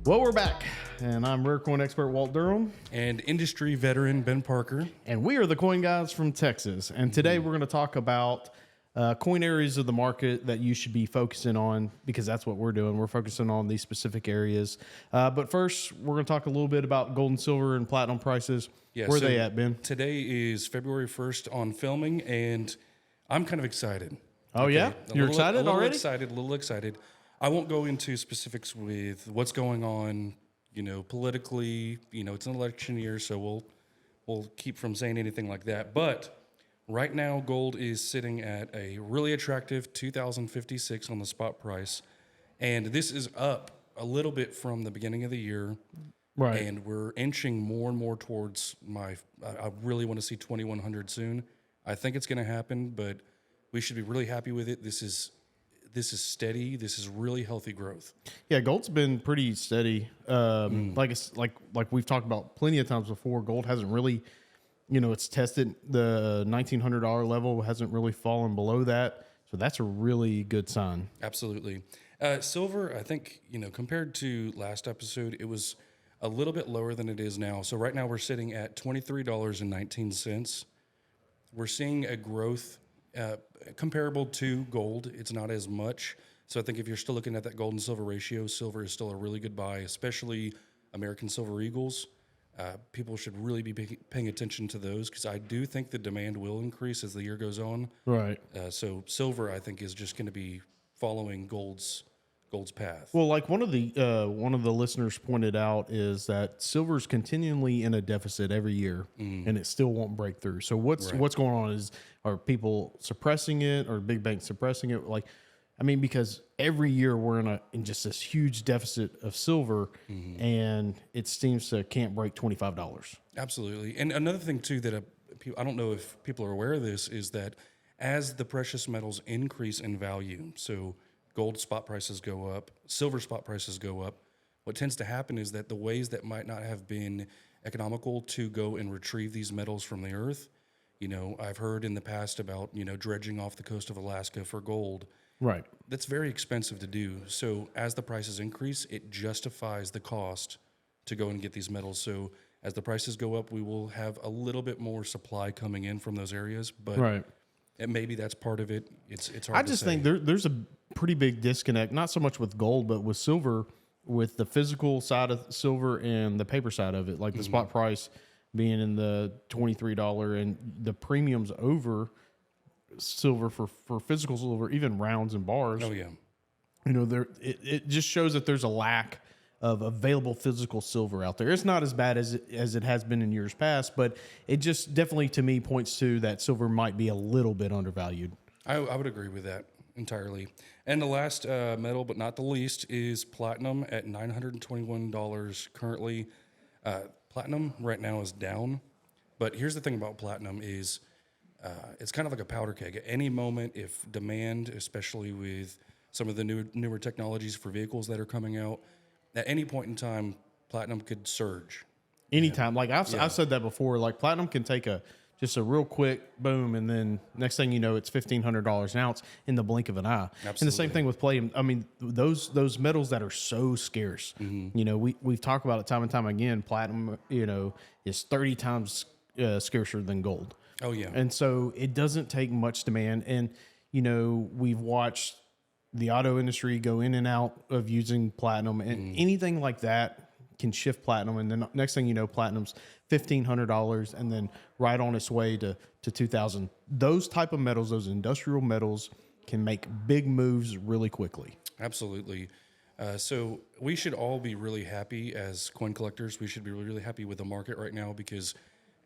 Well, we're back, and I'm rare coin expert Walt Durham, And industry veteran Ben Parker. and we are the coin guys from Texas. And today we're going to talk about coin areas of the market that you should be focusing on, because that's what we're doing. We're focusing on these specific areas. But first, we're going to talk a little bit about gold and silver and platinum prices. Yeah, Where are so they at, Ben? Today is February 1st on filming, and I'm kind of excited. Oh, yeah? You're excited already? A little excited. I won't go into specifics with what's going on, politically. It's an election year, so we'll keep from saying anything like that. But right now, gold is sitting at a really attractive 2,056 on the spot price, and this is up a little bit from the beginning of the year. Right. And we're inching more and more towards I really want to see 2,100 soon. I think it's going to happen, but we should be really happy with it. This is steady. This is really healthy growth. Yeah, gold's been pretty steady. Like we've talked about plenty of times before, gold hasn't really, it's tested the $1,900 level, hasn't really fallen below that. So that's a really good sign. Absolutely. Silver, I think, compared to last episode, it was a little bit lower than it is now. So right now we're sitting at $23.19. We're seeing a growth comparable to gold. It's not as much. So I think if you're still looking at that gold and silver ratio, silver is still a really good buy, especially American Silver Eagles. People should really be paying attention to those, because I do think the demand will increase as the year goes on. Right. So silver, I think, is just going to be following gold's path. Well, like one of the listeners pointed out is that silver's continually in a deficit every year, and it still won't break through. So what's going on? Are people suppressing it, or big banks suppressing it? Because every year we're in just this huge deficit of silver, and it seems to can't break $25. Absolutely. And another thing too that I don't know if people are aware of this, is that as the precious metals increase in value, so gold spot prices go up, silver spot prices go up, what tends to happen is that the ways that might not have been economical to go and retrieve these metals from the earth, I've heard in the past about, dredging off the coast of Alaska for gold. Right. That's very expensive to do. So as the prices increase, it justifies the cost to go and get these metals. So as the prices go up, we will have a little bit more supply coming in from those areas. But Right. And maybe that's part of it. It's hard. I just think there's a pretty big disconnect, not so much with gold, but with silver, with the physical side of silver and the paper side of it, like the spot price being in the $23 and the premiums over silver for physical silver, even rounds and bars. Oh yeah. It just shows that there's a lack of available physical silver out there. It's not as bad as it has been in years past, but it just definitely, to me, points to that silver might be a little bit undervalued. I would agree with that entirely. And the last metal, but not the least, is platinum at $921 currently. Platinum right now is down, but here's the thing about platinum is it's kind of like a powder keg. At any moment, if demand, especially with some of the newer technologies for vehicles that are coming out, at any point in time, platinum could surge. Anytime. Like I've said that before, like platinum can take just a real quick boom, and then next thing you know, it's $1,500 an ounce in the blink of an eye. Absolutely. And the same thing with palladium. I mean, those metals that are so scarce, we've talked about it time and time again. Platinum, is 30 times scarcer than gold. Oh yeah. And so it doesn't take much demand. And, we've watched the auto industry go in and out of using platinum, and anything like that can shift platinum. And then next thing you know, platinum's $1,500 and then right on its way to $2,000. Those type of metals, those industrial metals, can make big moves really quickly. Absolutely. So we should all be really happy as coin collectors. We should be really happy with the market right now, because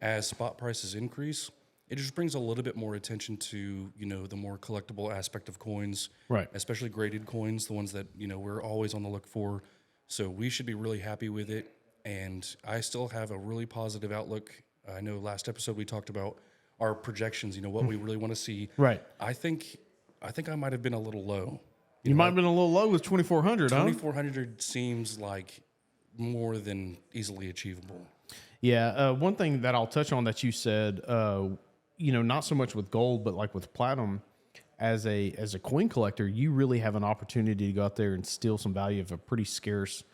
as spot prices increase, it just brings a little bit more attention to, the more collectible aspect of coins, Right. Especially graded coins, the ones that, we're always on the look for. So we should be really happy with it. And I still have a really positive outlook. I know last episode we talked about our projections, what we really want to see. Right. I think I might have been a little low. You might have been a little low with 2,400, huh? 2,400 seems like more than easily achievable. Yeah. One thing that I'll touch on that you said, not so much with gold, but like with platinum, as a coin collector, you really have an opportunity to go out there and steal some value of a pretty scarce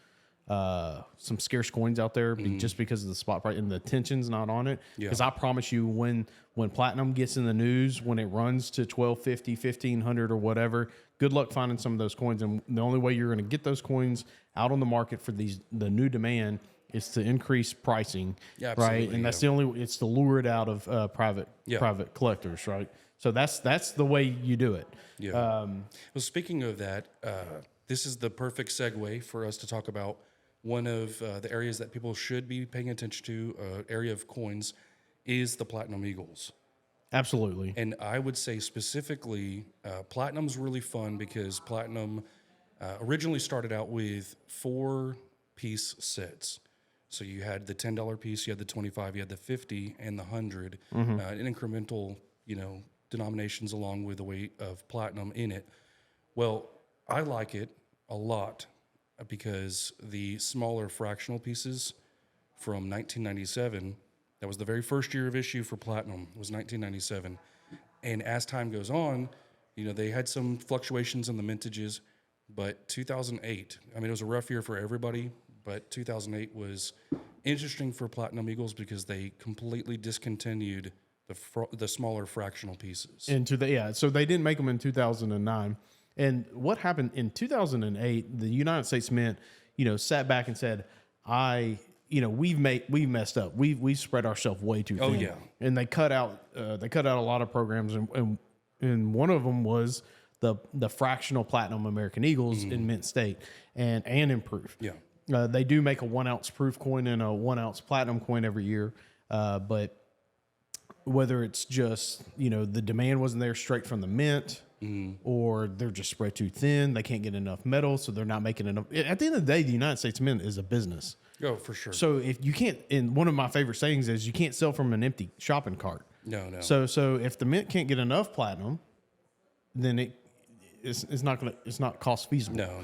some scarce coins out there just because of the spot price and the attention's not on it. Because I promise you, when platinum gets in the news, when it runs to 1250, 1500 or whatever, good luck finding some of those coins. And the only way you're going to get those coins out on the market for the new demand is to increase pricing, right? And that's it's to lure it out of private collectors, right? So that's the way you do it. Yeah. Well, speaking of that, this is the perfect segue for us to talk about one of the areas that people should be paying attention to. Area of coins is the Platinum Eagles. Absolutely. And I would say specifically, Platinum's really fun because Platinum originally started out with 4-piece sets. So you had the $10 piece, you had the 25, you had the 50, and the 100, in incremental, denominations along with the weight of platinum in it. Well, I like it a lot because the smaller fractional pieces from 1997, that was the very first year of issue for platinum, was 1997. And as time goes on, they had some fluctuations in the mintages, but 2008, I mean, it was a rough year for everybody, but 2008 was interesting for Platinum Eagles because they completely discontinued the smaller fractional pieces. So they didn't make them in 2009. And what happened in 2008, the United States Mint, sat back and said, we've messed up. We've spread ourselves way too thin. Oh yeah. And they cut out a lot of programs, and one of them was the fractional Platinum American Eagles in mint state and in proof. Yeah. They do make a 1 ounce proof coin and a 1 ounce platinum coin every year. But whether it's just, the demand wasn't there straight from the mint, or they're just spread too thin, they can't get enough metal, so they're not making enough. At the end of the day, the United States Mint is a business. Oh, for sure. So if you can't, and one of my favorite sayings is, you can't sell from an empty shopping cart. No. So if the mint can't get enough platinum, then it's not cost feasible. No.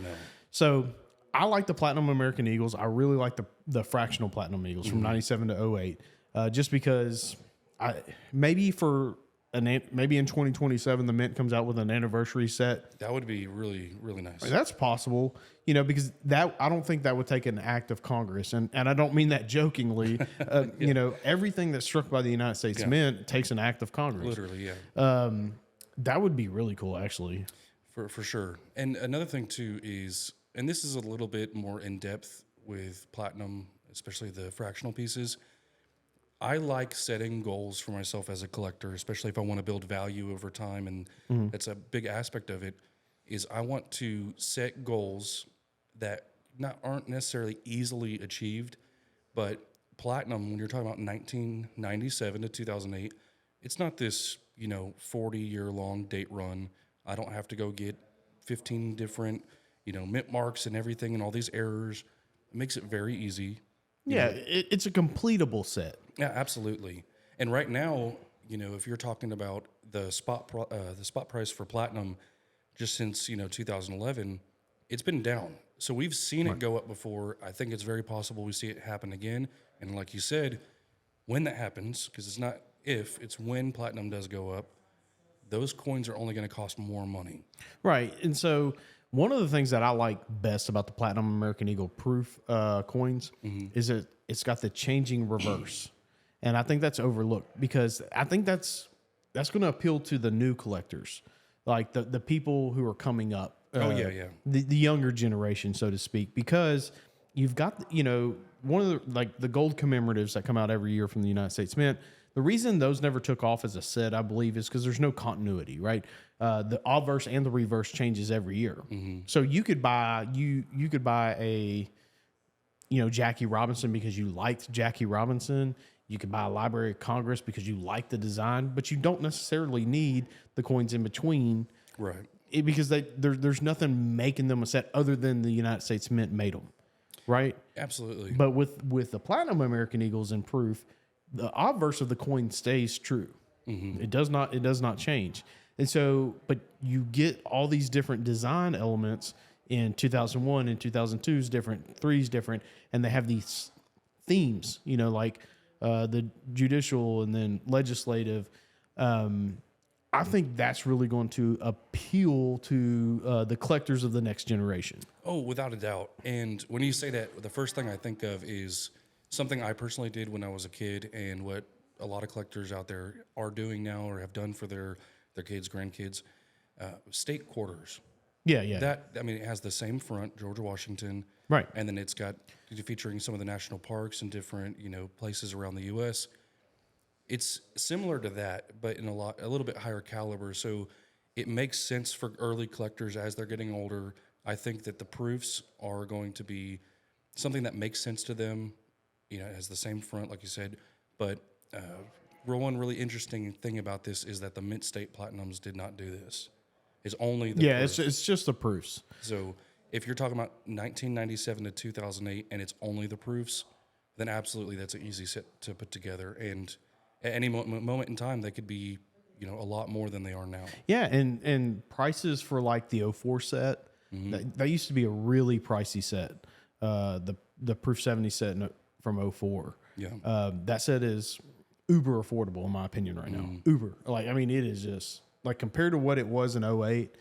So I like the Platinum American Eagles. I really like the fractional Platinum Eagles from 97 to 08, just because maybe in 2027 the mint comes out with an anniversary set. That would be really, really nice. That's possible, because I don't think that would take an act of Congress, and I don't mean that jokingly. Everything that's struck by the United States Mint takes an act of Congress. Literally, yeah. That would be really cool, actually. For sure. And another thing too is, and this is a little bit more in depth with platinum, especially the fractional pieces. I like setting goals for myself as a collector, especially if I want to build value over time. And that's a big aspect of it, is I want to set goals that aren't necessarily easily achieved, but platinum, when you're talking about 1997 to 2008, it's not this, 40-year-long date run. I don't have to go get 15 different, mint marks and everything and all these errors. It makes it very easy. It's a completable set. Yeah, absolutely. And right now, if you're talking about the spot price for platinum, just since 2011, it's been down. So we've seen it go up before. I think it's very possible we see it happen again. And like you said, when that happens, because it's not if, it's when platinum does go up, those coins are only going to cost more money. Right. And so one of the things that I like best about the Platinum American Eagle proof coins is that it's got the changing reverse. And I think that's overlooked because I think that's going to appeal to the new collectors, like the people who are coming up. The younger generation, so to speak, because you've got, one of the gold commemoratives that come out every year from the United States Mint. The reason those never took off as a set, I believe, is because there's no continuity, right? The obverse and the reverse changes every year. So you could buy a Jackie Robinson because you liked Jackie Robinson. You could buy a Library of Congress because you like the design, but you don't necessarily need the coins in between, right? Because there's nothing making them a set other than the United States Mint made them, right? Absolutely. But with the Platinum American Eagles in proof, the obverse of the coin stays true. It does not change. And so, but you get all these different design elements in 2001 and 2002 is different, 3 is different, and they have these themes, like the judicial and then legislative, I think that's really going to appeal to the collectors of the next generation. Oh, without a doubt. And when you say that, the first thing I think of is something I personally did when I was a kid, and what a lot of collectors out there are doing now or have done for their kids, grandkids. State quarters. Yeah, yeah. That, I mean, it has the same front, Georgia, Washington. Right. And then it's got featuring some of the national parks and different, places around the U.S. It's similar to that, but in a little bit higher caliber. So it makes sense for early collectors as they're getting older. I think that the proofs are going to be something that makes sense to them. It has the same front, like you said. But one really interesting thing about this is that the Mint State Platinums did not do this. It's only the proof. It's just the proofs. So if you're talking about 1997 to 2008 and it's only the proofs, then absolutely that's an easy set to put together. And at any moment in time, they could be, a lot more than they are now. Yeah, and prices for like the 04 set, that used to be a really pricey set. The Proof 70 set from 04. Yeah. That set is uber affordable in my opinion right now. Uber. It is just like compared to what it was in 08,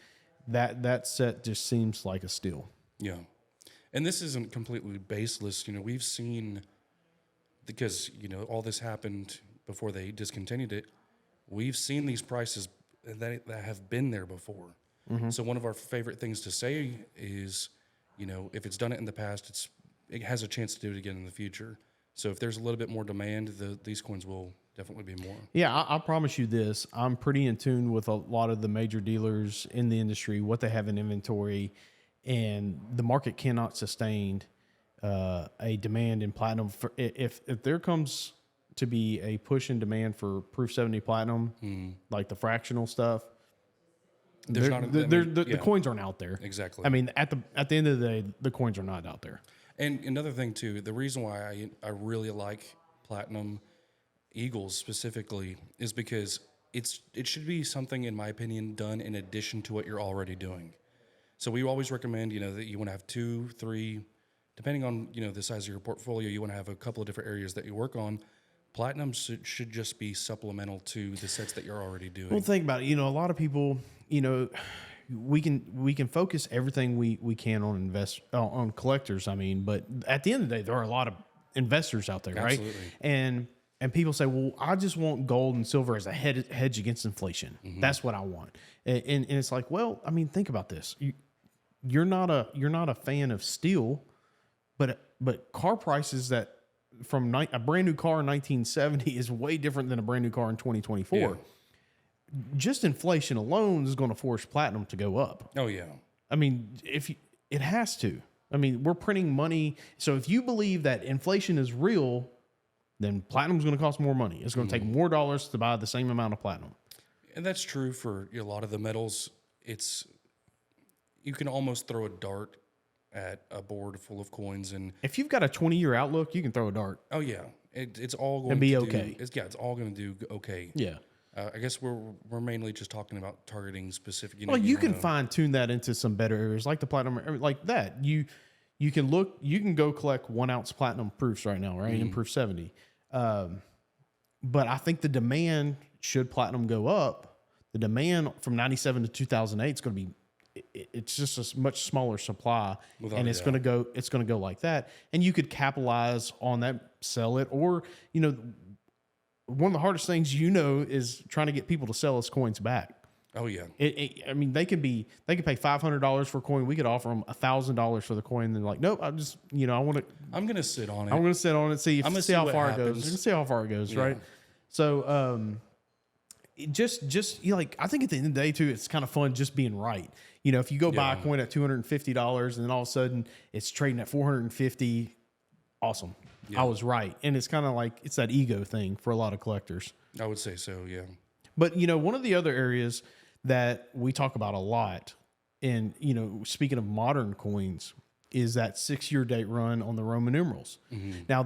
that set just seems like a steal. Yeah. And this isn't completely baseless. We've seen, because, all this happened before they discontinued it, we've seen these prices that have been there before. So one of our favorite things to say is, if it's done it in the past, it has a chance to do it again in the future. So if there's a little bit more demand, these coins will definitely be more. Yeah, I promise you this. I'm pretty in tune with a lot of the major dealers in the industry, what they have in inventory, and the market cannot sustain a demand in platinum. If there comes to be a push in demand for Proof 70 Platinum, like the fractional stuff, the coins aren't out there. Exactly. At the end of the day, the coins are not out there. And another thing too, the reason why I really like Platinum Eagles specifically is because it should be something, in my opinion, done in addition to what you're already doing. So we always recommend, that you want to have 2, 3, depending on, the size of your portfolio, you want to have a couple of different areas that you work on. Platinum should just be supplemental to the sets that you're already doing. Well, think about it. A lot of people, we can focus everything we can on collectors. But at the end of the day, there are a lot of investors out there, Absolutely. right? And people say, well, I just want gold and silver as a hedge against inflation. That's what I want. And it's like, well, think about this. You're not a fan of steel, but car prices that from a brand new car in 1970 is way different than a brand new car in 2024. Yeah. Just inflation alone is going to force platinum to go up. Oh yeah. It has to. We're printing money. So if you believe that inflation is real, then platinum is going to cost more money. It's going to take more dollars to buy the same amount of platinum. And that's true for a lot of the metals. You can almost throw a dart at a board full of coins, and if you've got a 20-year outlook, you can throw a dart. Oh yeah, it's all going to be okay. It's all going to do okay. Yeah. I guess we're mainly just talking about targeting specific. You can fine tune that into some better areas, like the platinum, like that. You can go collect 1 ounce platinum proofs right now, right? In Proof 70. But I think the demand, should platinum go up, the demand from 97 to 2008 is going to be, it's just a much smaller supply, and it's going to go like that. And you could capitalize on that, sell it, or, one of the hardest things, is trying to get people to sell us coins back. Oh yeah. They could pay $500 for a coin. We could offer them $1,000 for the coin. And they're like, nope, I'm going to sit on it. I'm going to sit on it. See how far it goes. See how far it goes. Yeah. Right. So, I think at the end of the day too, it's kind of fun just being right. If you go buy a coin at $250 and then all of a sudden it's trading at $450, awesome. Yeah. I was right. And it's kind of like, it's that ego thing for a lot of collectors. I would say so. Yeah. But, one of the other areas that we talk about a lot, and, speaking of modern coins, is that 6-year date run on the Roman numerals. Now,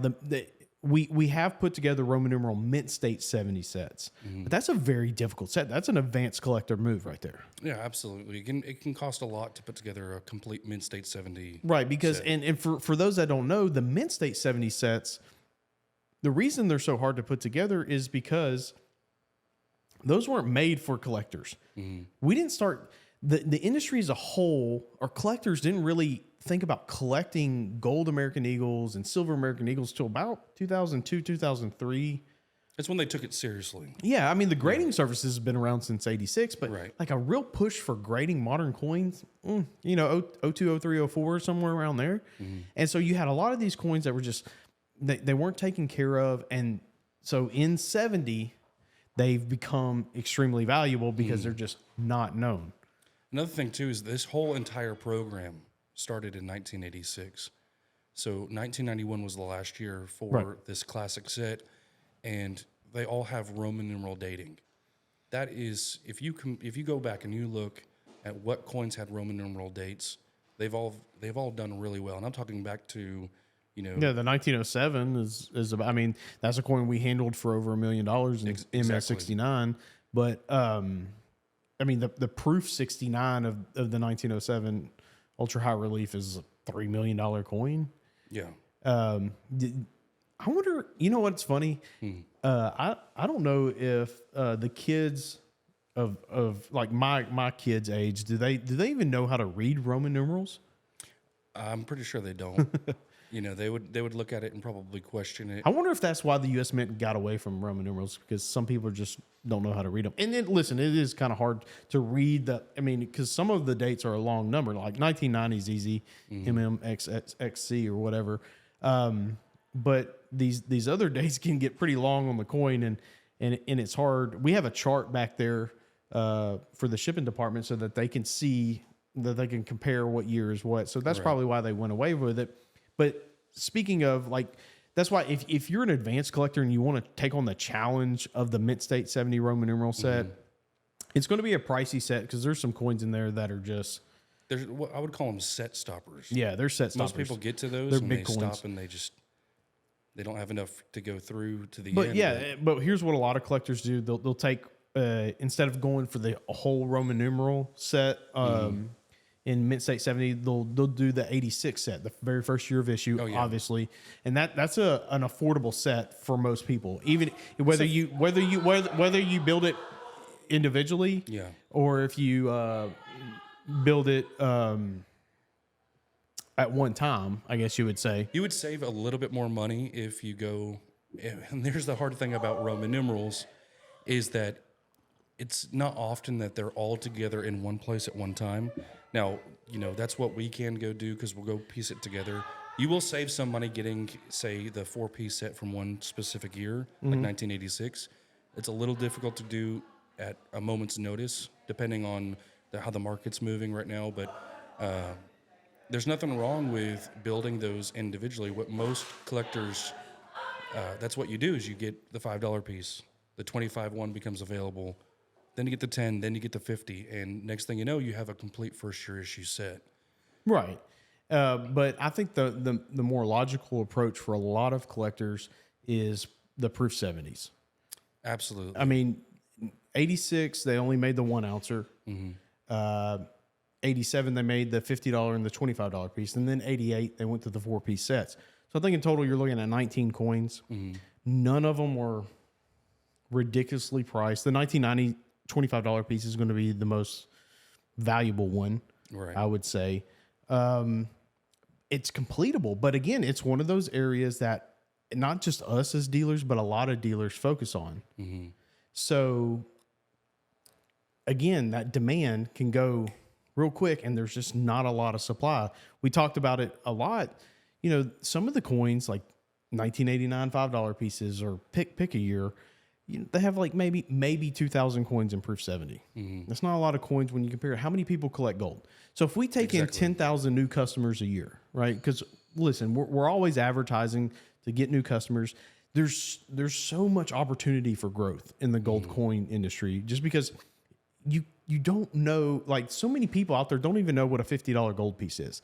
we have put together Roman numeral Mint State 70 sets, but that's a very difficult set. That's an advanced collector move right there. Yeah, absolutely. It can cost a lot to put together a complete Mint State 70. Right, because set. And for those that don't know, the Mint State 70 sets, the reason they're so hard to put together is because those weren't made for collectors. We didn't start the industry as a whole, or collectors didn't really think about collecting gold American Eagles and silver American Eagles till about 2002, 2003. That's when they took it seriously. Yeah, I mean, the grading services have been around since 86, but Right. like a real push for grading modern coins, you know, 02, 03, 04, somewhere around there. And so you had a lot of these coins that were just, they weren't taken care of. And so in 70, they've become extremely valuable because they're just not known. Another thing, too, is this whole entire program started in 1986. So 1991 was the last year for this classic set, and they all have Roman numeral dating. That is, if you go back and you look at what coins had Roman numeral dates, they've all done really well. And I'm talking back to, you know, Yeah, the 1907 is about, I mean, that's a coin we handled for over $1 million in MS69. But I mean, the proof 69 of the 1907 ultra high relief is a $3 million coin. yeah. I wonder, you know what's funny? I don't know if the kids of like my kids' age, do they even know how to read Roman numerals? I'm pretty sure they don't. You know, they would look at it and probably question it. I wonder if that's why the U.S. Mint got away from Roman numerals, because some people just don't know how to read them. And then, listen, it is kind of hard to read I mean, because some of the dates are a long number, like 1990 is easy, MMXXC or whatever. But these other dates can get pretty long on the coin, and it's hard. We have a chart back there for the shipping department so that they can see, that they can compare what year is what. So that's probably why they went away with it. But speaking of, like, that's why if you're an advanced collector and you want to take on the challenge of the Mint State 70 Roman numeral set, it's going to be a pricey set because there's some coins in there that are just... There's what I would call them set stoppers. Yeah, they're set stoppers. Most people get to those They're and big they coins. stop and they don't have enough to go through to the But end. yeah, but here's what a lot of collectors do. They'll take, instead of going for the whole Roman numeral set, in Mint State 70, they'll do the 86 set, the very first year of issue, obviously, and that's an affordable set for most people. Even whether you build it individually, or if you build it at one time, I guess you would say. You would save a little bit more money if you go, and there's the hard thing about Roman numerals, is that it's not often that they're all together in one place at one time. Now, you know, that's what we can go do because we'll go piece it together. You will save some money getting, say, the 4-piece set from one specific year, like 1986. It's a little difficult to do at a moment's notice, depending on how the market's moving right now. But there's nothing wrong with building those individually. What most collectors, that's what you do, is you get the $5 piece. The 25 one becomes available. Then you get the 10, then you get the 50, and next thing you know, you have a complete first-year issue set. Right. But I think the more logical approach for a lot of collectors is the proof 70s. Absolutely. I mean, 86, they only made the 1 ouncer. 87, they made the $50 and the $25 piece. And then 88, they went to the 4-piece sets. So I think in total, you're looking at 19 coins. None of them were ridiculously priced. The 1990 $25 piece is going to be the most valuable one, I would say. It's completable, but again, it's one of those areas that not just us as dealers, but a lot of dealers focus on. So again, that demand can go real quick, and there's just not a lot of supply. We talked about it a lot. You know, some of the coins, like 1989 $5 pieces, or pick a year, they have like maybe 2,000 coins in proof 70. That's not a lot of coins when you compare it. How many people collect gold? So if we take in 10,000 new customers a year, right? Because listen, we're always advertising to get new customers. There's so much opportunity for growth in the gold coin industry, just because you don't know, like, so many people out there don't even know what a $50 gold piece is.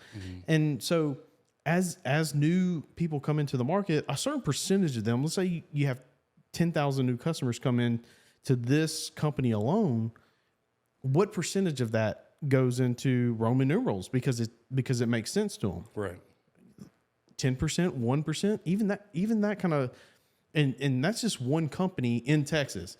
And so as new people come into the market, a certain percentage of them, let's say you have 10,000 new customers come in to this company alone, what percentage of that goes into Roman numerals because it makes sense to them? Right. 10%, 1%, even that kind of, and that's just one company in Texas.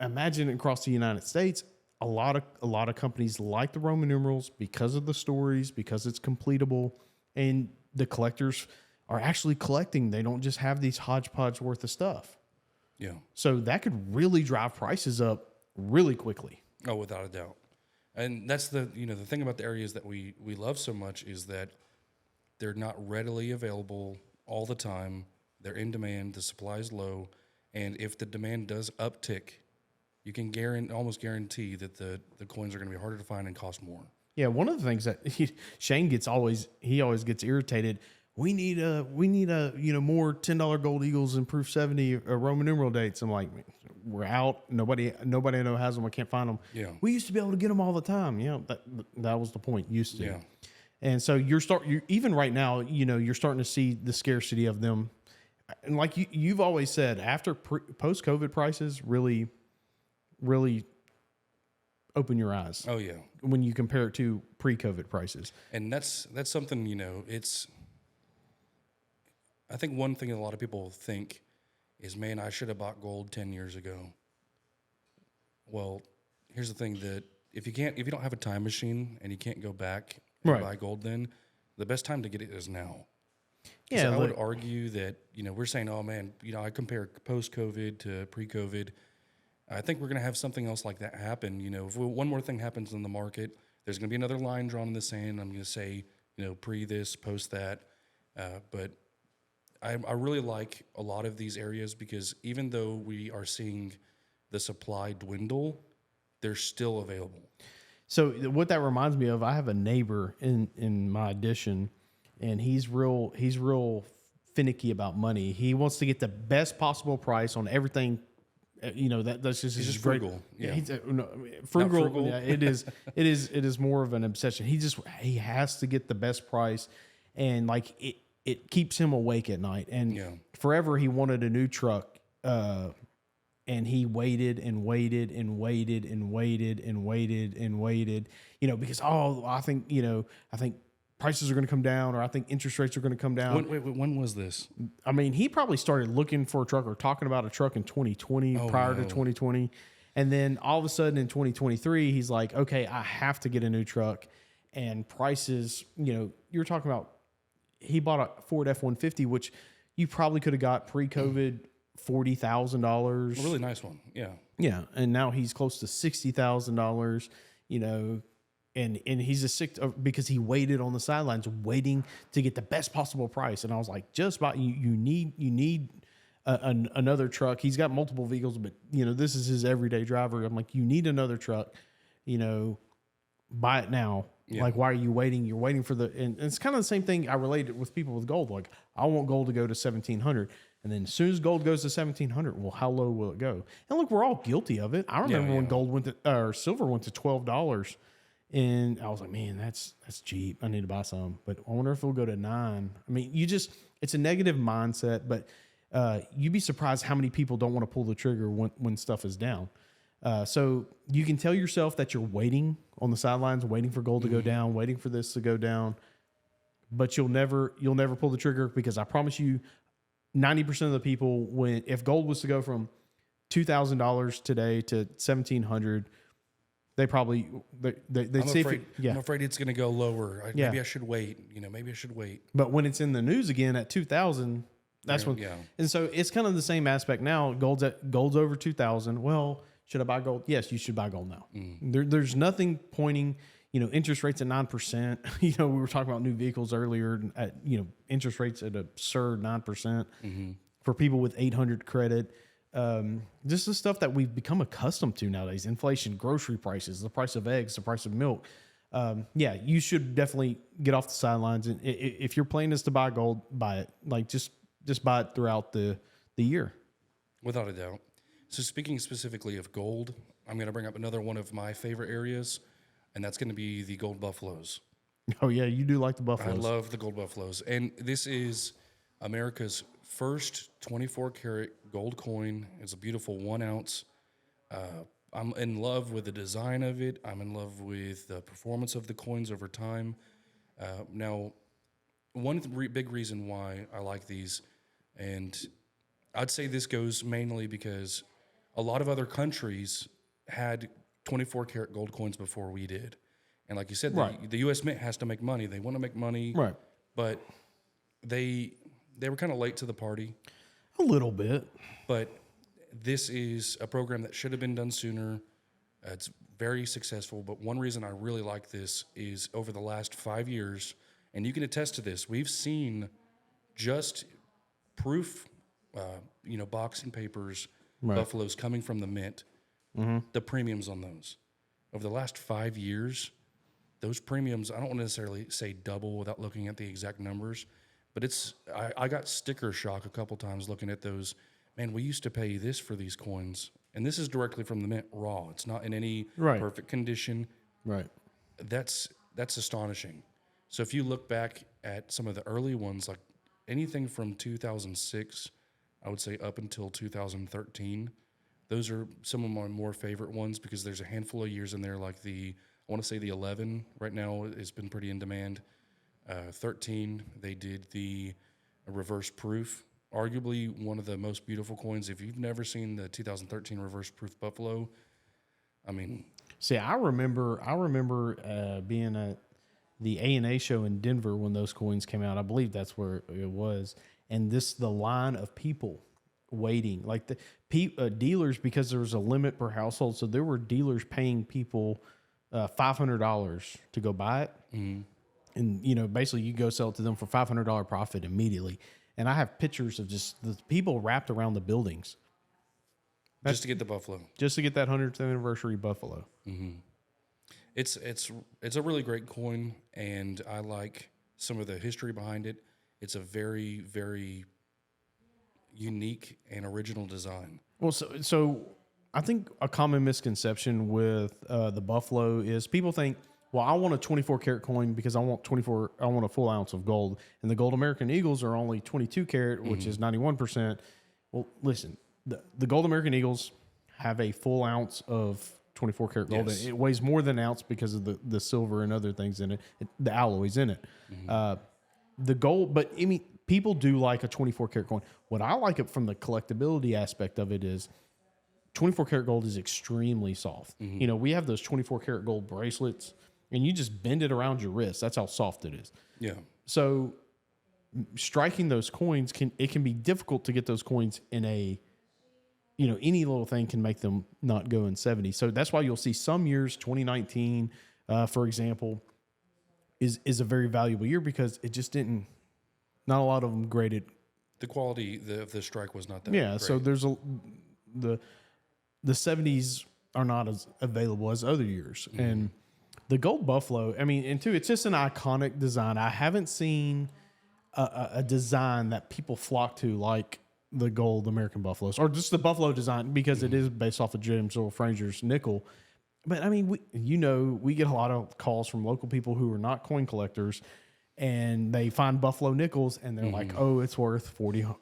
imagine across the United States, a lot of companies like the Roman numerals because of the stories, because it's completable, and the collectors are actually collecting. They don't just have these hodgepodge worth of stuff. Yeah. So that could really drive prices up really quickly. Oh, without a doubt. And that's the thing about the areas that we love so much is that they're not readily available all the time. They're in demand. The supply is low, and if the demand does uptick, you can almost guarantee that the coins are going to be harder to find and cost more. Yeah, one of the things that Shane always gets irritated. We need a more $10 gold eagles and proof 70 Roman numeral dates. I'm like, we're out. Nobody I know has them. I can't find them. Yeah. We used to be able to get them all the time. That was the point. Used to. Yeah. And so you even right now, you're starting to see the scarcity of them. And like you've always said, after post-COVID prices really open your eyes. Oh yeah. When you compare it to pre-COVID prices. And that's something, I think one thing a lot of people think is, man, I should have bought gold 10 years ago. Well, here's the thing, that if you don't have a time machine and you can't go back and buy gold, then the best time to get it is now. Yeah, I would argue that, we're saying, oh man, I compare post-COVID to pre-COVID. I think we're going to have something else like that happen. If one more thing happens in the market, there's going to be another line drawn in the sand. I'm going to say, pre this, post that. But I really like a lot of these areas because even though we are seeing the supply dwindle, they're still available. So what that reminds me of, I have a neighbor in my addition, and he's real finicky about money. He wants to get the best possible price on everything. That's just He's just frugal. Yeah, He's frugal. frugal. Yeah, it is more of an obsession. He has to get the best price, and like it keeps him awake at night. And forever he wanted a new truck, and he waited and waited and waited and waited and waited and waited. Because I think prices are going to come down, or I think interest rates are going to come down. When was this? I mean, he probably started looking for a truck or talking about a truck in 2020, prior to 2020. And then all of a sudden in 2023, he's like, okay, I have to get a new truck. And prices, you're talking about, he bought a Ford F-150, which you probably could have got pre-COVID $40,000. A really nice one. Yeah. Yeah. And now he's close to $60,000, And he's a sick because he waited on the sidelines, waiting to get the best possible price. And I was like, just buy. You need another truck. He's got multiple vehicles, but this is his everyday driver. I'm like, you need another truck. Buy it now. Yeah. Like, why are you waiting? You're waiting for and it's kind of the same thing I related with people with gold. Like, I want gold to go to 1,700. And then as soon as gold goes to 1,700, well, how low will it go? And look, we're all guilty of it. I remember when gold or silver went to $12. And I was like, man, that's cheap. I need to buy some. But I wonder if it'll go to 9. I mean, it's a negative mindset, but you'd be surprised how many people don't want to pull the trigger when stuff is down. So you can tell yourself that you're waiting on the sidelines, waiting for gold to go down, waiting for this to go down, but you'll never pull the trigger, because I promise you 90% of the people, if gold was to go from $2,000 today to $1,700, they probably I'm afraid it's going to go lower. Maybe I should wait. Maybe I should wait. But when it's in the news again at 2,000, that's when. Yeah. And so it's kind of the same aspect now. Gold's over 2,000. Well, should I buy gold? Yes, you should buy gold now. There's nothing pointing. Interest rates at 9%. We were talking about new vehicles earlier. At interest rates at absurd 9% for people with 800 credit. Just the stuff that we've become accustomed to nowadays: inflation, grocery prices, the price of eggs, the price of milk. You should definitely get off the sidelines. And if your plan is to buy gold, buy it. Like, just buy it throughout the year. Without a doubt. So speaking specifically of gold, I'm going to bring up another one of my favorite areas, and that's going to be the gold buffaloes. Oh yeah, you do like the buffaloes. I love the gold buffaloes. And this is America's first 24 karat gold coin. It's a beautiful 1 ounce. I'm in love with the design of it. I'm in love with the performance of the coins over time. Now, one big reason why I like these, and I'd say this goes mainly because a lot of other countries had 24 karat gold coins before we did. And like you said, the U.S. Mint has to make money. They want to make money. Right. But they were kind of late to the party. A little bit. But this is a program that should have been done sooner. It's very successful. But one reason I really like this is over the last 5 years, and you can attest to this, we've seen just proof, box and papers, buffaloes coming from the mint, the premiums on those. Over the last 5 years, those premiums, I don't want to necessarily say double without looking at the exact numbers, but I got sticker shock a couple times looking at those. Man, we used to pay this for these coins, and this is directly from the mint raw. It's not in any perfect condition. Right. That's astonishing. So if you look back at some of the early ones, like anything from 2006, I would say up until 2013, those are some of my more favorite ones because there's a handful of years in there like I want to say the 11 right now has been pretty in demand. 13, they did the reverse proof, arguably one of the most beautiful coins. If you've never seen the 2013 reverse proof buffalo, I mean, see, I remember being at the A&A show in Denver when those coins came out. I believe that's where it was, and the line of people waiting, like the dealers, because there was a limit per household, so there were dealers paying people $500 to go buy it, and basically you go sell it to them for $500 profit immediately. And I have pictures of just the people wrapped around the buildings just to get the buffalo, just to get that 100th anniversary buffalo. It's a really great coin, and I like some of the history behind it. It's a very, very unique and original design. Well, so I think a common misconception with the buffalo is people think, well, I want a 24 karat coin because I want a full ounce of gold, and the gold American Eagles are only 22 karat, which is 91%. Well, listen, the gold American Eagles have a full ounce of 24 karat gold. Yes. It weighs more than an ounce because of the silver and other things in it, the alloys in it. The gold, but I mean, people do like a 24 karat coin. What I like it from the collectability aspect of it is 24 karat gold is extremely soft. We have those 24 karat gold bracelets, and you just bend it around your wrist. That's how soft it is. Yeah. So striking those coins can be difficult to get those coins in a, any little thing can make them not go in 70. So that's why you'll see some years, 2019, for example, is a very valuable year because it just not a lot of them graded. The quality of the strike was not that great. So there's the 70s are not as available as other years. And the gold buffalo, I mean, and two, it's just an iconic design. I haven't seen a design that people flock to like the gold American buffaloes, or just the buffalo design, because it is based off of James Earl Franger's nickel. But I mean, we get a lot of calls from local people who are not coin collectors, and they find buffalo nickels, and they're like, "Oh, it's worth $40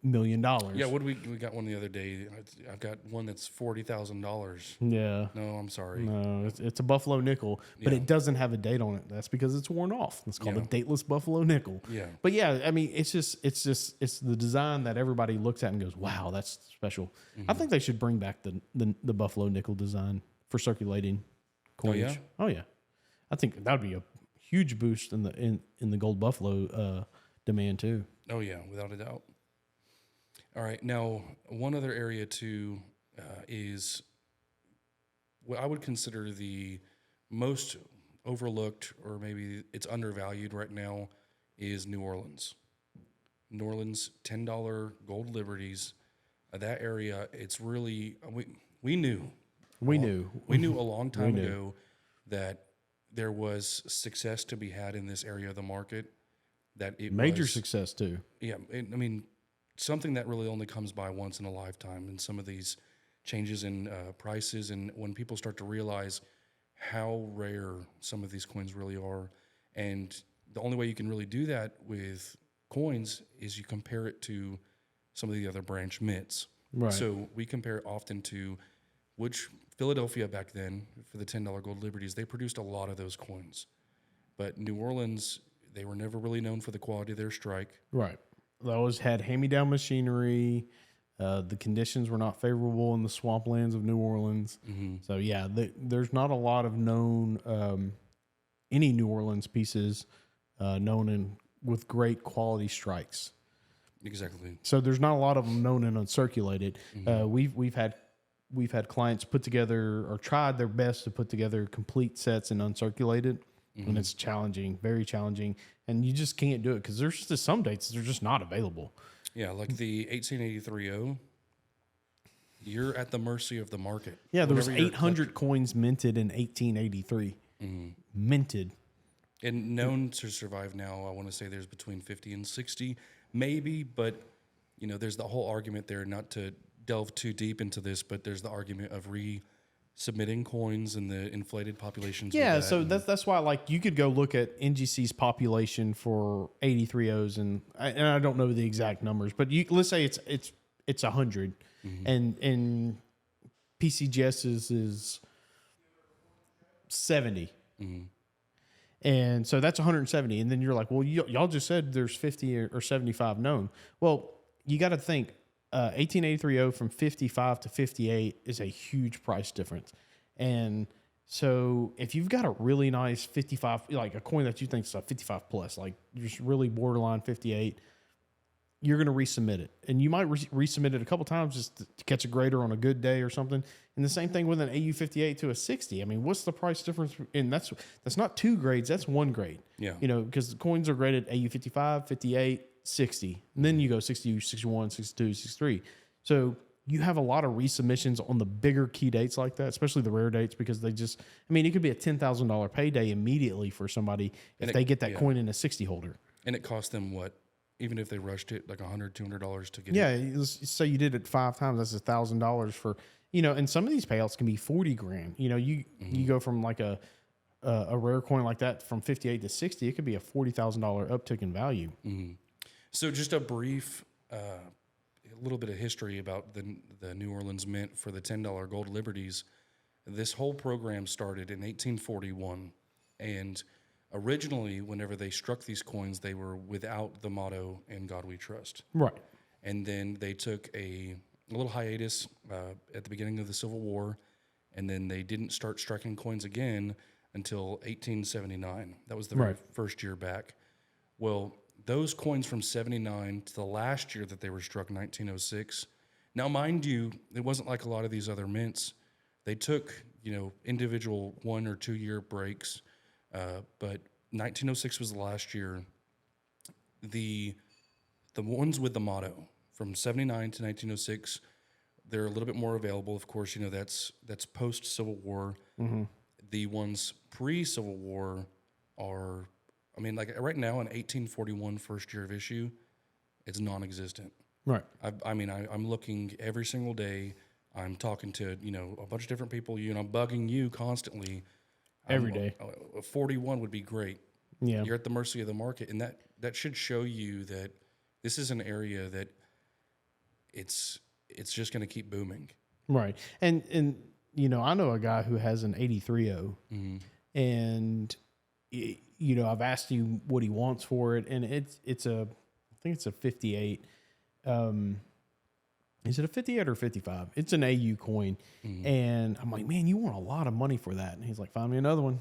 million." Yeah, we got one the other day. I've got one that's $40,000. Yeah. No, I'm sorry. No, it's a buffalo nickel, but it doesn't have a date on it. That's because it's worn off. It's called a dateless buffalo nickel. Yeah. But yeah, I mean, it's the design that everybody looks at and goes, "Wow, that's special." I think they should bring back the buffalo nickel design for circulating coinage. Oh yeah. I think that would be a huge boost in the gold buffalo demand too. Oh yeah, without a doubt. All right, now one other area too is what I would consider the most overlooked, or maybe it's undervalued right now, is New Orleans. New Orleans, $10 gold liberties. That area, it's really we knew a long time ago that there was success to be had in this area of the market. That it major success too. Yeah, I mean, something that really only comes by once in a lifetime. And some of these changes in prices, and when people start to realize how rare some of these coins really are, and the only way you can really do that with coins is you compare it to some of the other branch mints. Right. So we compare often to which Philadelphia back then, for the $10 gold liberties, they produced a lot of those coins. But New Orleans, they were never really known for the quality of their strike. Right. They always had hand-me-down machinery. The conditions were not favorable in the swamplands of New Orleans. So yeah, there's not a lot of known any New Orleans pieces known with great quality strikes. Exactly. So there's not a lot of them known and uncirculated. We've had clients put together or tried their best to put together complete sets and uncirculated, and it's challenging, very challenging, and you just can't do it because there's just some dates they're just not available. Yeah, like the 1883 you're at the mercy of the market. Yeah, there was 800 coins minted in 1883. Minted. And known to survive now, I want to say there's between 50 and 60, maybe, but there's the whole argument there, not to delve too deep into this, but there's the argument of resubmitting coins and the inflated populations. Yeah, so that's why, like, you could go look at NGC's population for 83Os, and I don't know the exact numbers, but let's say it's 100, and PCGS is 70. And so that's 170. And then you're like, well, y'all just said there's 50 or 75 known. Well, you got to think 1883 from 55 to 58 is a huge price difference. And so if you've got a really nice 55, like a coin that you think is a 55 plus, like just really borderline 58, you're going to resubmit it. And you might resubmit it a couple times just to catch a grader on a good day or something. And the same thing with an AU58 to a 60. I mean, what's the price difference? And that's not 2 grades, that's 1 grade. Yeah. Because the coins are graded AU55, 58, 60. And then you go 60, 61, 62, 63. So you have a lot of resubmissions on the bigger key dates like that, especially the rare dates, because it could be a $10,000 payday immediately for somebody if they get that coin in a 60 holder. And it cost them what? Even if they rushed it, like $100, $200 to get it. Yeah, say you did it 5 times, that's $1,000 for, and some of these payouts can be 40 grand. You go from like a rare coin like that from 58 to 60, it could be a $40,000 uptick in value. So just a brief, a little bit of history about the New Orleans Mint for the $10 gold liberties. This whole program started in 1841, and originally, whenever they struck these coins, they were without the motto "In God We Trust." Right. And then they took a little hiatus at the beginning of the Civil War, and then they didn't start striking coins again until 1879. That was the very first year back. Well, those coins from 79 to the last year that they were struck, 1906. Now, mind you, it wasn't like a lot of these other mints. They took, individual 1 or 2 year breaks. But 1906 was the last year. The ones with the motto from 79 to 1906, they're a little bit more available. Of course, that's post Civil War. The ones pre Civil War are, like right now in 1841 first year of issue, it's non-existent. Right. I'm looking every single day. I'm talking to a bunch of different people. I'm bugging you constantly. Every day. A 41 would be great. Yeah. You're at the mercy of the market. And that should show you that this is an area that it's just going to keep booming. Right. And I know a guy who has an 83O, and I've asked him what he wants for it, and I think it's a 58. Is it a 58 or 55? It's an AU coin. And I'm like, man, you want a lot of money for that. And he's like, find me another one.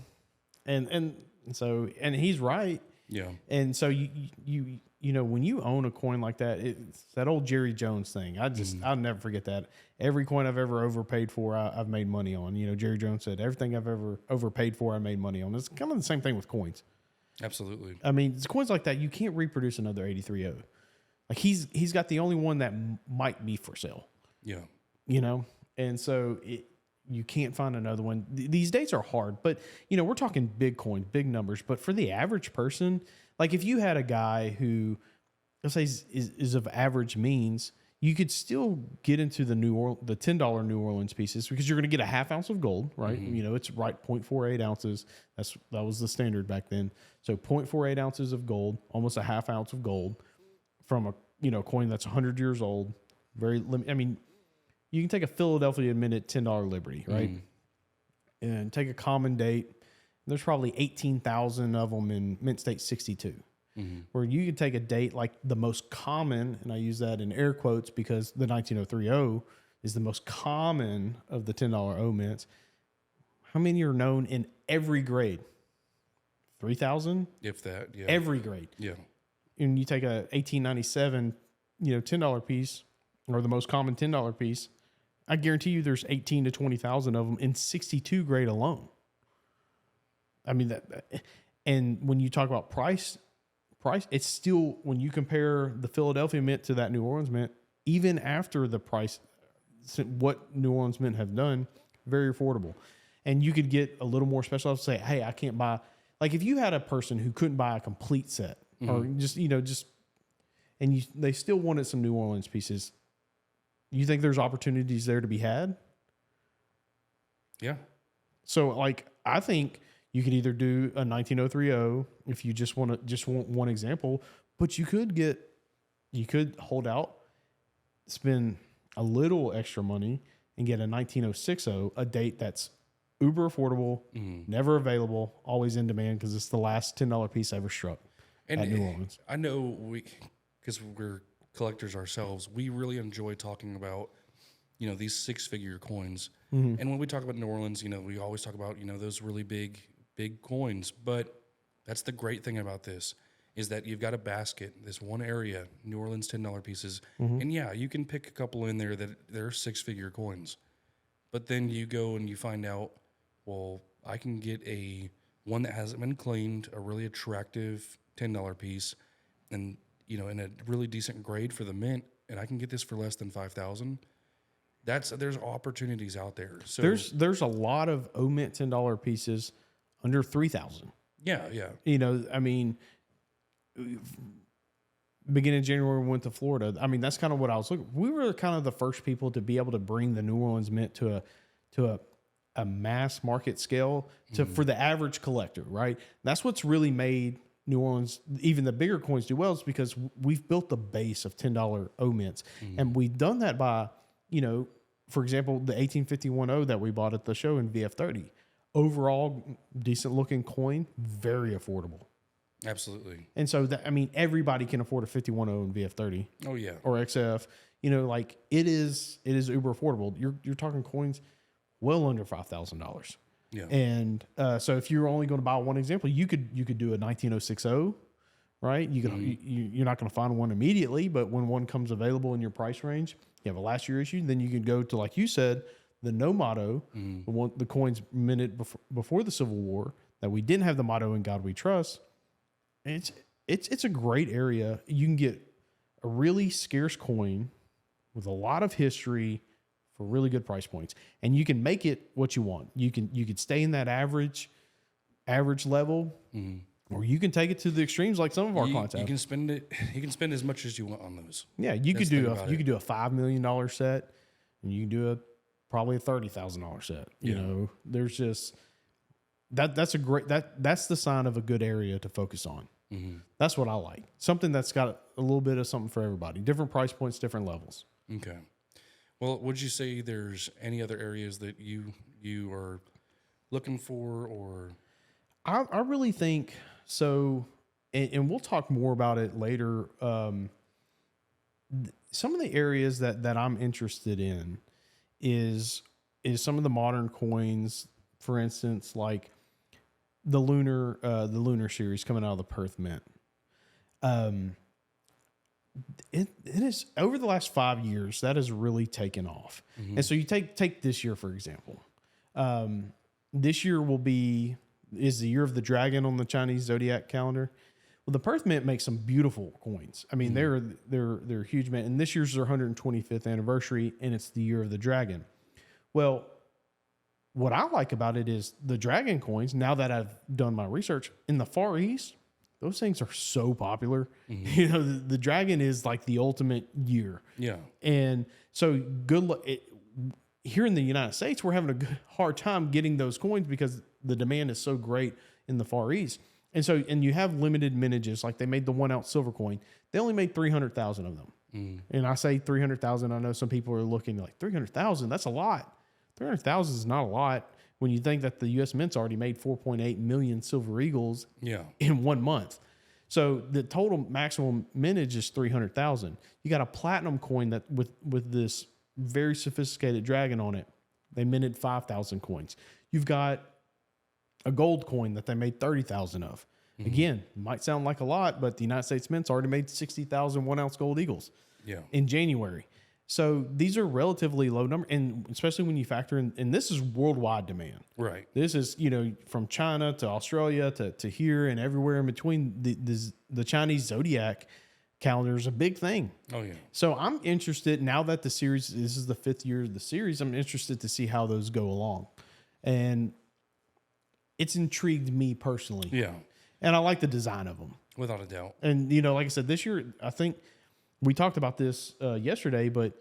And so he's right. Yeah. And so you when you own a coin like that, it's that old Jerry Jones thing. I'll never forget that. Every coin I've ever overpaid for, I've made money on. Jerry Jones said, everything I've ever overpaid for, I made money on. It's kind of the same thing with coins. Absolutely. It's coins like that, you can't reproduce another 83O. Like he's got the only one that might be for sale. Yeah. And so you can't find another one. These dates are hard, but we're talking big coins, big numbers. But for the average person, like if you had a guy who, let's say, is of average means, you could still get into the $10 New Orleans pieces because you're going to get a half ounce of gold, right? It's right 0.48 ounces. That was the standard back then. So 0.48 ounces of gold, almost a half ounce of gold, from a coin that's 100 years old, very limited. You can take a Philadelphia minted $10 Liberty, right? And take a common date. There's probably 18,000 of them in Mint State 62. where you could take a date like the most common, and I use that in air quotes because the 19030 is the most common of the $10 O mints. How many are known in every grade? 3,000? If that, yeah. Every grade. Yeah. And you take a 1897, $10 piece, or the most common $10 piece, I guarantee you there's 18 to 20,000 of them in 62 grade alone. I mean and when you talk about price, it's still, when you compare the Philadelphia mint to that New Orleans mint, even after the price, what New Orleans mint have done, very affordable. And you could get a little more specialized, say, hey, I can't buy, like if you had a person who couldn't buy a complete set or just, and they still wanted some New Orleans pieces, you think there's opportunities there to be had? Yeah. So like, I think you could either do a 19030 if you just want one example, but you could hold out, spend a little extra money and get a 19060, a date that's uber affordable, never available, always in demand because it's the last $10 piece ever struck at New Orleans. I know because we're collectors ourselves, we really enjoy talking about, these 6-figure coins. And when we talk about New Orleans, we always talk about, those really big coins. But that's the great thing about this is that you've got a basket, this one area, New Orleans $10 pieces. And yeah, you can pick a couple in there that they're 6-figure coins. But then you go and you find out, well, I can get one that hasn't been cleaned, a really attractive $10 piece, and in a really decent grade for the mint, and I can get this for less than $5,000. There's opportunities out there. So there's a lot of O mint $10 pieces under 3,000. Yeah, yeah. I mean, beginning of January, we went to Florida. I mean, that's kind of what I was looking. We were kind of the first people to be able to bring the New Orleans mint to a mass market scale for the average collector, right? That's what's really made New Orleans, even the bigger coins, do well, is because we've built the base of $10 O mints. And we've done that by, for example, the 1851 O that we bought at the show in VF30. Overall, decent looking coin, very affordable. Absolutely. And so, everybody can afford a 51 O in VF30. Oh, yeah. Or XF. It is uber affordable. You're talking coins well under $5,000. Yeah. And so if you're only going to buy one example, you could do a 19060, right? You're not going to find one immediately, but when one comes available in your price range, you have a last year issue, then you can go to, like you said, the no motto, the coins minted before the Civil War that we didn't have the motto "In God We Trust." And it's a great area. You can get a really scarce coin with a lot of history for really good price points, and you can make it what you want. You could stay in that average level, or you can take it to the extremes like some of our clients have. You can spend it. You can spend as much as you want on those. Yeah, you could do a $5 million set, and you can do probably a $30,000 set. There's just that's the sign of a good area to focus on. That's what I like. Something that's got a little bit of something for everybody. Different price points, different levels. Okay. Well, would you say there's any other areas that you are looking for, or? I really think so, and we'll talk more about it later. Some of the areas that I'm interested in is some of the modern coins, for instance, like the lunar series coming out of the Perth Mint. It is over the last 5 years that has really taken off. And so you take this year, for example. This year is the year of the dragon on the Chinese zodiac calendar. Well, the Perth Mint makes some beautiful coins. I mean, they're huge, man. And this year's their 125th anniversary, and it's the year of the dragon. Well, what I like about it is the dragon coins, now that I've done my research, in the Far East, those things are so popular. The dragon is like the ultimate year. Yeah. And so good luck. Here in the United States, we're having a hard time getting those coins because the demand is so great in the Far East. And you have limited mintages, like they made the 1 ounce silver coin. They only made 300,000 of them. And I say 300,000. I know some people are looking like 300,000. That's a lot. 300,000 is not a lot when you think that the U.S. Mint's already made 4.8 million silver eagles in 1 month. So the total maximum mintage is 300,000. You got a platinum coin that with this very sophisticated dragon on it, they minted 5,000 coins. You've got a gold coin that they made 30,000 of. Again, might sound like a lot, but the United States Mint's already made 60,000 1-ounce gold eagles in January. So these are relatively low number, and especially when you factor in, and this is worldwide demand. Right. This is, from China to Australia to here and everywhere in between. The Chinese zodiac calendar is a big thing. Oh, yeah. So I'm interested, now that this is the 5th year of the series, I'm interested to see how those go along. And it's intrigued me personally. Yeah. And I like the design of them. Without a doubt. And, like I said, this year, I think we talked about this yesterday, but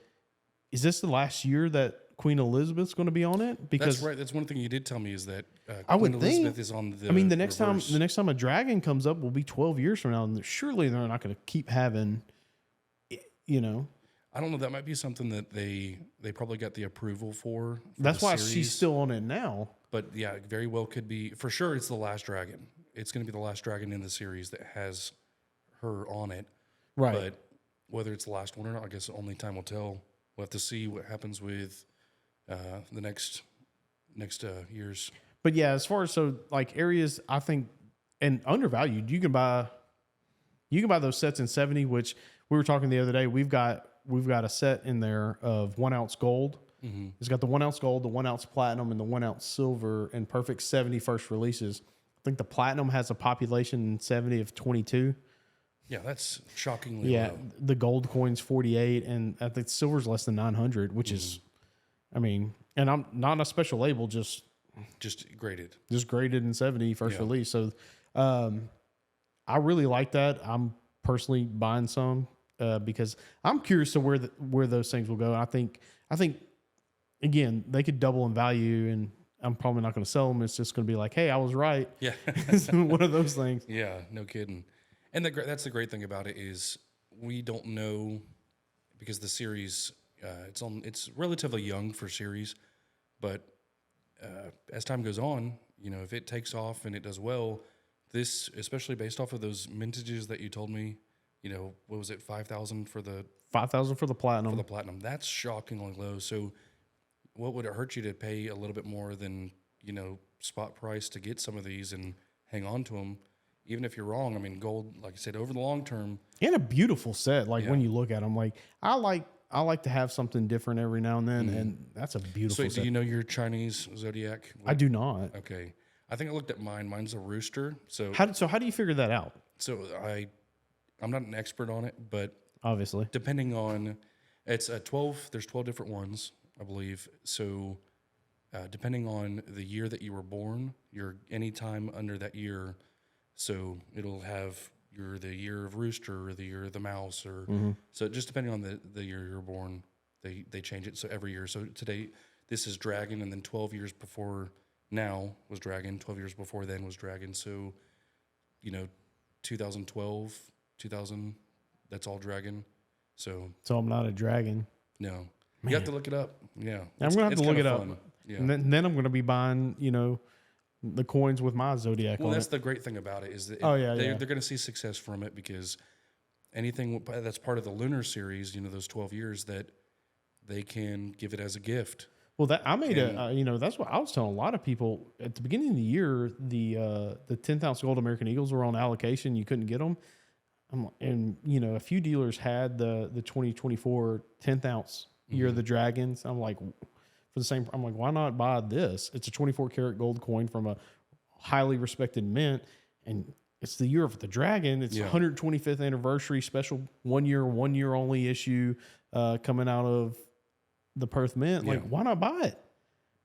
is this the last year that Queen Elizabeth's going to be on it? Because that's right. That's one thing you did tell me is that I would Queen think, Elizabeth is on the the next reverse. time a dragon comes up will be 12 years from now, and surely they're not going to keep having, I don't know. That might be something that they probably got the approval for That's the why series. she's still on it now. But yeah, it very well could be. For sure, it's the last dragon. It's going to be the last dragon in the series that has her on it. Right. But whether it's the last one or not, I guess only time will tell. We'll have to see what happens with the next years. But yeah, as far as areas, I think, and undervalued, you can buy those sets in 70, which we were talking the other day. We've got a set in there of 1-ounce gold. Mm-hmm. It's got the 1-ounce gold, the 1-ounce platinum, and the 1-ounce silver in perfect 70 first releases. I think the platinum has a population in 70 of 22. Yeah, that's shockingly low. The gold coin's 48, and I think silver's less than 900, which is, and I'm not a special label, just graded. Just graded in 70 first release. So I really like that. I'm personally buying some because I'm curious to where those things will go. I think again, they could double in value, and I'm probably not going to sell them. It's just going to be like, hey, I was right. Yeah. It's one of those things. Yeah, no kidding. And that's the great thing about it is we don't know, because the series it's relatively young for series, but as time goes on, if it takes off and it does well, this, especially based off of those mintages that you told me, what was it, 5,000 for the 5,000 for the platinum. For the platinum, that's shockingly low. So, what would it hurt you to pay a little bit more than spot price to get some of these and hang on to them? Even if you're wrong, gold, like I said, over the long term, and a beautiful set. When you look at them, I like to have something different every now and then, and that's a beautiful set. So, do you know your Chinese zodiac? I do not. Okay, I think I looked at mine. Mine's a rooster. So how do you figure that out? So I'm not an expert on it, but obviously, depending on, it's 12. There's 12 different ones, I believe. So, depending on the year that you were born, you're any time under that year. So it'll have you're the year of rooster or the year of the mouse, or so just depending on the year you're born, they change it. So every year. So today this is dragon, and then 12 years before now was dragon. 12 years before then was dragon. So 2012, 2000, that's all dragon. So I'm not a dragon. No, Man. You have to look it up. Yeah, I'm gonna have to look it up. Yeah. And then I'm gonna be buying the coins with my zodiac. Well, on that's it. the great thing about it is that they're going to see success from it, because anything that's part of the lunar series, those 12 years, that they can give it as a gift. Well, that I made that's what I was telling a lot of people at the beginning of the year. The 10th-ounce gold American Eagles were on allocation. You couldn't get them. A few dealers had the 2024 10th-ounce year of the dragons. I'm like, why not buy this? It's a 24 karat gold coin from a highly respected mint, and it's the year of the dragon. It's 125th anniversary special 1 year only issue coming out of the Perth Mint. Why not buy it?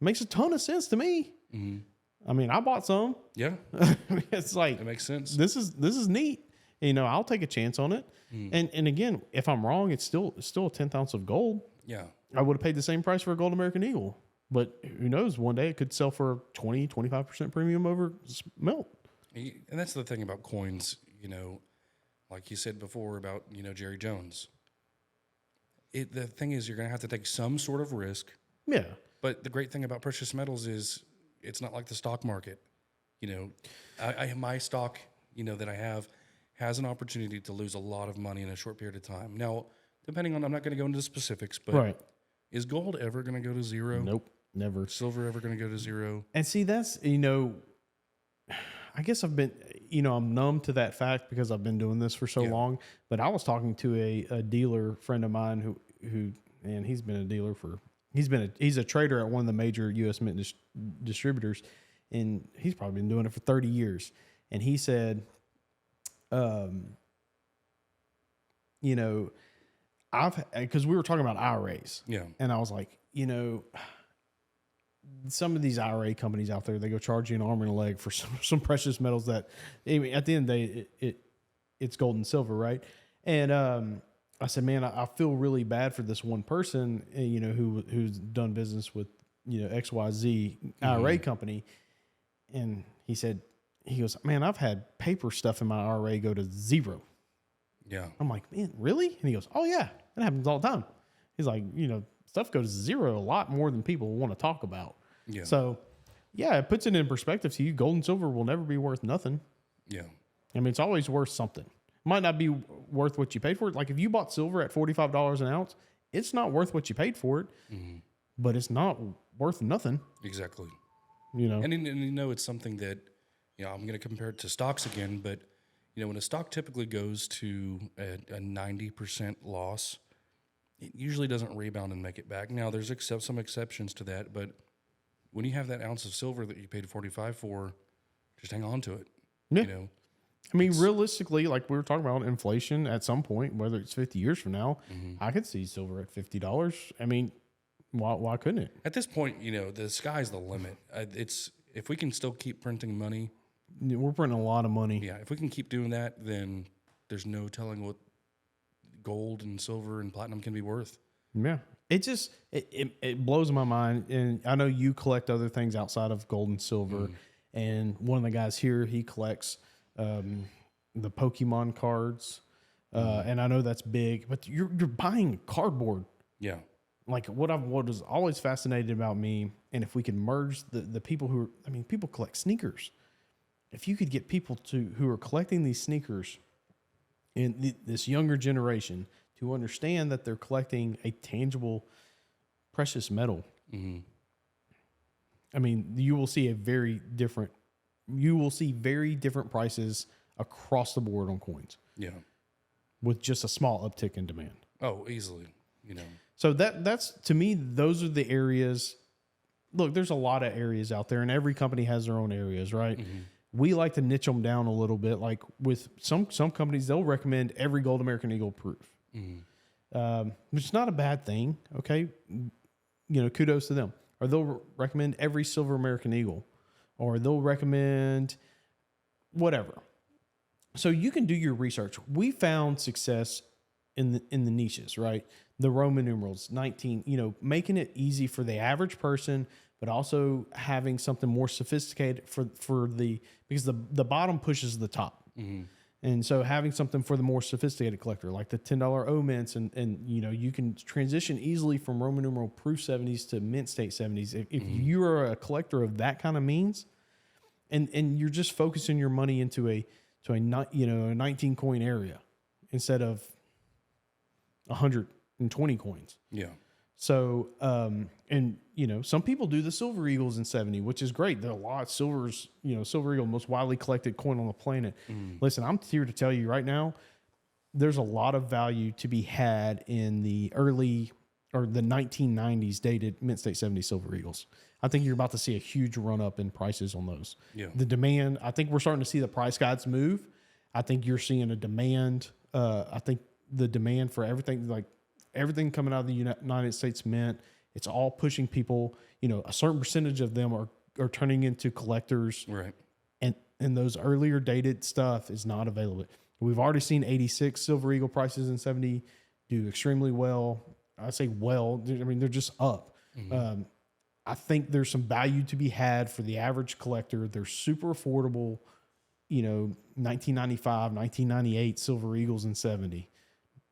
Makes a ton of sense to me. Mm-hmm. I bought some. Yeah, it's like it makes sense. This is neat. I'll take a chance on it. And again, if I'm wrong, it's still a 10th ounce of gold. Yeah. I would have paid the same price for a gold American Eagle, but who knows? One day it could sell for 20-25% premium over melt. And that's the thing about coins, like you said before about, Jerry Jones. The thing is, you're going to have to take some sort of risk. Yeah. But the great thing about precious metals is it's not like the stock market. I my stock, that I have has an opportunity to lose a lot of money in a short period of time. Now, depending on, I'm not going to go into specifics, but Right. is gold ever going to go to zero? Nope. Never. Silver ever going to go to zero? And see, that's, I guess I've been, I'm numb to that fact because I've been doing this for so long. But I was talking to a dealer friend of mine who, and he's been a dealer he's a trader at one of the major U.S. mint distributors, and he's probably been doing it for 30 years. And he said, because we were talking about IRAs. Yeah. And I was like, some of these IRA companies out there, they go charge you an arm and a leg for some precious metals that, I mean, at the end of the day, it's gold and silver, right? And I said, man, I feel really bad for this one person, who's done business with, XYZ IRA company. And he goes, man, I've had paper stuff in my IRA go to zero. Yeah. I'm like, man, really? And he goes, oh yeah, that happens all the time. He's like, stuff goes to zero a lot more than people want to talk about. Yeah. So yeah, it puts it in perspective to you. Gold and silver will never be worth nothing. Yeah. I mean, it's always worth something. It might not be worth what you paid for it. Like if you bought silver at $45 an ounce, it's not worth what you paid for it, but it's not worth nothing. Exactly. And it's something that, I'm going to compare it to stocks again, but when a stock typically goes to a 90% loss, it usually doesn't rebound and make it back. Now, there's some exceptions to that, but when you have that ounce of silver that you paid $45 for, just hang on to it. Yeah. I mean, realistically, like we were talking about inflation at some point, whether it's 50 years from now, I could see silver at $50. I mean, why couldn't it? At this point, the sky's the limit. If we can still keep printing money. We're printing a lot of money. Yeah, if we can keep doing that, then there's no telling what gold and silver and platinum can be worth. Yeah. It just, it blows my mind. And I know you collect other things outside of gold and silver. And one of the guys here, he collects the Pokemon cards. And I know that's big, but you're buying cardboard. Yeah. Like what was always fascinated about me, and if we could merge the people people collect sneakers. If you could get people who are collecting these sneakers in this younger generation to understand that they're collecting a tangible, precious metal. I mean, you will see very different prices across the board on coins. Yeah. With just a small uptick in demand. Oh, easily, So that's, to me, those are the areas. Look, there's a lot of areas out there, and every company has their own areas, right? We like to niche them down a little bit. Like with some companies, they'll recommend every gold American Eagle proof, which is not a bad thing. Okay. Kudos to them. Or they'll recommend every silver American Eagle, or they'll recommend whatever. So you can do your research. We found success in the niches, right? The Roman numerals, 19, making it easy for the average person, but also having something more sophisticated because the bottom pushes the top. And so having something for the more sophisticated collector, like the $10 O mints, and you can transition easily from Roman numeral proof 70s to mint state 70s. If you are a collector of that kind of means, and you're just focusing your money into a 19 coin area instead of 120 coins. Yeah. So, some people do the Silver Eagles in 70, which is great. There are a lot of silvers, Silver Eagle, most widely collected coin on the planet. Listen, I'm here to tell you right now, there's a lot of value to be had in the early or the 1990s dated mint state 70 Silver Eagles. I think you're about to see a huge run up in prices on those. Yeah. The demand, I think we're starting to see the price guides move. I think you're seeing a demand. I think the demand for everything coming out of the United States Mint, it's all pushing people. A certain percentage of them are turning into collectors, right? And those earlier dated stuff is not available. We've already seen 86 Silver Eagle prices in 70 do extremely well. I say well, I mean they're just up. I think there's some value to be had for the average collector. They're super affordable. 1995, 1998 Silver Eagles in 70.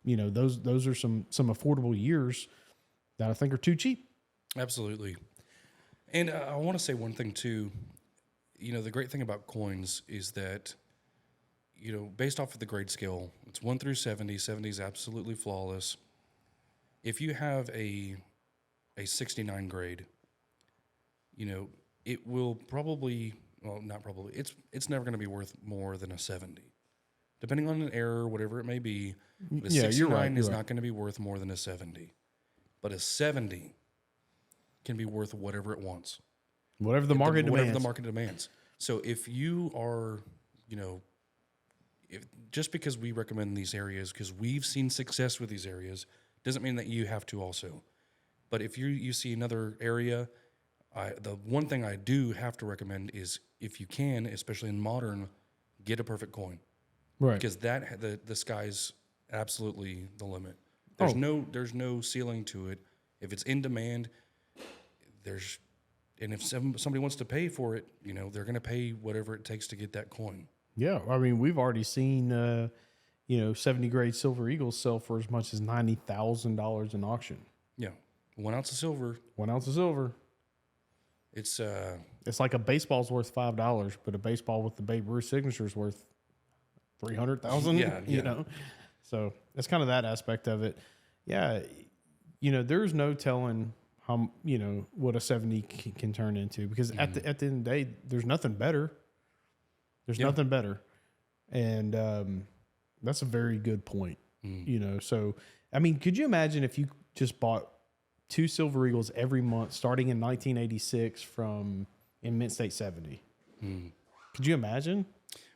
Those are some affordable years that I think are too cheap. Absolutely. And I want to say one thing too. The great thing about coins is that, based off of the grade scale, it's 1 through 70. 70 is absolutely flawless. If you have a 69 grade, it will probably, well, not probably, it's never going to be worth more than a 70. Depending on an error, whatever it may be, but a 69 is not going to be worth more than a 70. But a 70 can be worth whatever it wants. Whatever the market demands. So if you are, just because we recommend these areas, because we've seen success with these areas, doesn't mean that you have to also. But if you see another area, the one thing I do have to recommend is, if you can, especially in modern, get a perfect coin. Right. Because the sky's absolutely the limit. There's no ceiling to it. If it's in demand, and if somebody wants to pay for it, they're going to pay whatever it takes to get that coin. Yeah, I mean, we've already seen 70 grade silver eagles sell for as much as $90,000 in auction. Yeah, 1 ounce of silver. 1 ounce of silver. It's like a baseball's worth $5, but a baseball with the Babe Ruth signature is worth $300,000. Yeah. So it's kind of that aspect of it. Yeah, there's no telling how what a 70 can turn into, because at the end of the day, there's nothing better. There's nothing better, and that's a very good point. So I mean, could you imagine if you just bought 2 silver eagles every month starting in 1986 in Mint State 70? Could you imagine?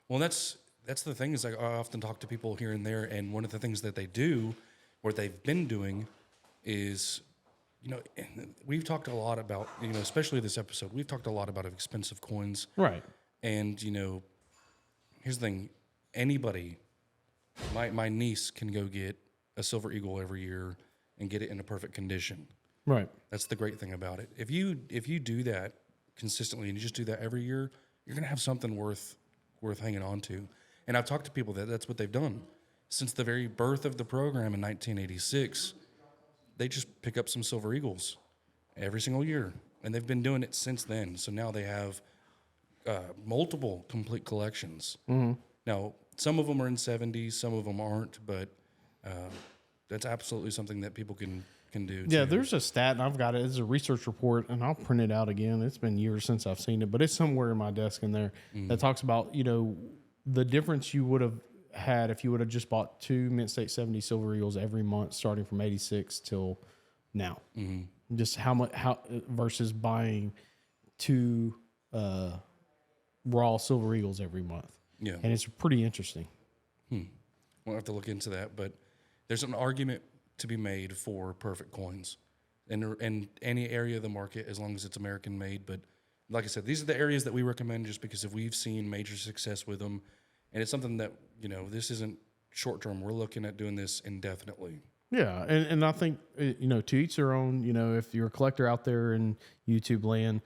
Well, that's the thing, is I often talk to people here and there, and one of the things that they do, or they've been doing, is, we've talked a lot about, especially this episode, we've talked a lot about expensive coins. Right. And, here's the thing. Anybody, my niece can go get a silver eagle every year and get it in a perfect condition. Right. That's the great thing about it. If you do that consistently, and you just do that every year, you're going to have something worth hanging on to. And I've talked to people that's what they've done. Since the very birth of the program in 1986, they just pick up some silver eagles every single year. And they've been doing it since then. So now they have multiple complete collections. Mm-hmm. Now, some of them are in 70s, some of them aren't, but that's absolutely something that people can do. Yeah, there's a stat, and I've got it. It's a research report, and I'll print it out again. It's been years since I've seen it, but it's somewhere in my desk in there that talks about, the difference you would have had if you would have just bought 2 Mint State 70 silver eagles every month starting from 86 till now. Mm-hmm. Just how versus buying 2 raw silver eagles every month. Yeah. And it's pretty interesting. We'll have to look into that, but there's an argument to be made for perfect coins in any area of the market, as long as it's American made. But like I said, these are the areas that we recommend just because we've seen major success with them. And it's something that, this isn't short term. We're looking at doing this indefinitely. Yeah. And I think, to each their own, if you're a collector out there in YouTube land,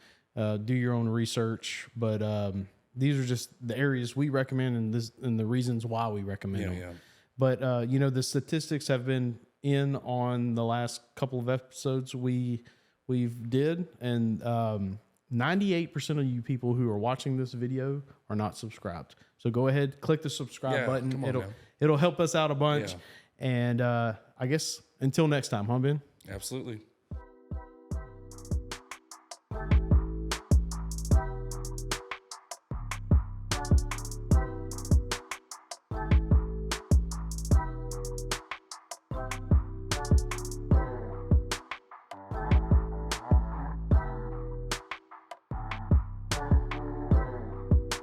do your own research. But these are just the areas we recommend and the reasons why we recommend them. Yeah. But, the statistics have been in on the last couple of episodes we've did. And 98% of you people who are watching this video are not subscribed. So go ahead, click the subscribe button. It'll help us out a bunch. Yeah. And I guess until next time, huh, Ben? Absolutely.